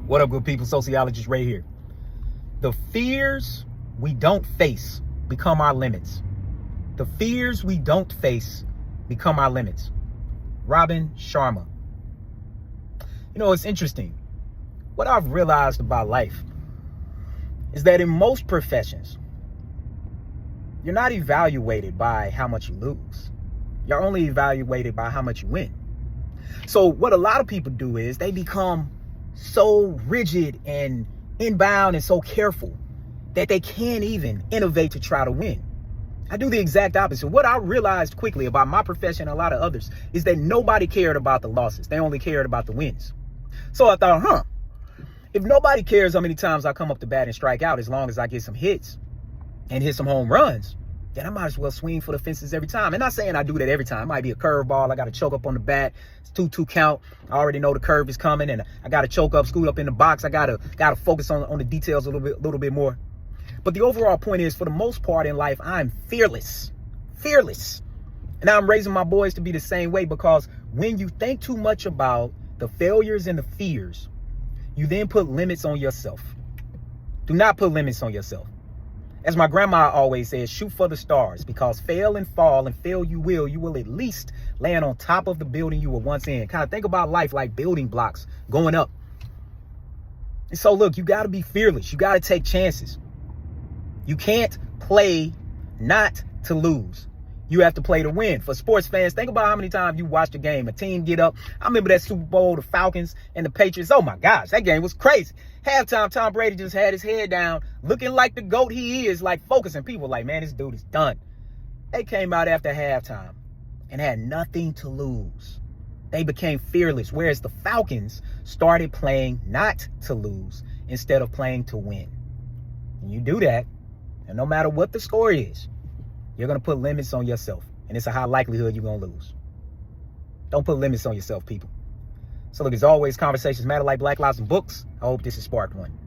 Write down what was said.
What up, good people? Sociologist Ray here. The fears we don't face become our limits. The fears we don't face become our limits. Robin Sharma. You know, it's interesting. What I've realized about life is that in most professions, you're not evaluated by how much you lose. You're only evaluated by how much you win. So what a lot of people do is they become so rigid and inbound and so careful that they can't even innovate to try to win. I do the exact opposite. What I realized quickly about my profession and a lot of others is that nobody cared about the losses. They only cared about the wins. So I thought, if nobody cares how many times I come up to bat and strike out, as long as I get some hits and hit some home runs, then I might as well swing for the fences every time. And not saying I do that every time. It might be a curveball. I got to choke up on the bat. It's 2-2 count. I already know the curve is coming, and I got to choke up, scoot up in the box. I got to focus on the details a little bit more. But the overall point is, for the most part in life, I'm fearless. And I'm raising my boys to be the same way, because when you think too much about the failures and the fears, you then put limits on yourself. Do not put limits on yourself. As my grandma always says, shoot for the stars, because fail and fall, and fail you will at least land on top of the building you were once in. Kind of think about life like building blocks going up. And so look, you got to be fearless. You got to take chances. You can't play not to lose. You have to play to win. For sports fans, think about how many times you watched a game, a team get up. I remember that Super Bowl, the Falcons and the Patriots. Oh my gosh, that game was crazy. Halftime, Tom Brady just had his head down, looking like the GOAT he is, like focusing. People like, man, this dude is done. They came out after halftime and had nothing to lose. They became fearless, whereas the Falcons started playing not to lose instead of playing to win. And you do that, and no matter what the score is, you're going to put limits on yourself, and it's a high likelihood you're going to lose. Don't put limits on yourself, people. So look, as always, conversations matter like Black Lives and books. I hope this has sparked one.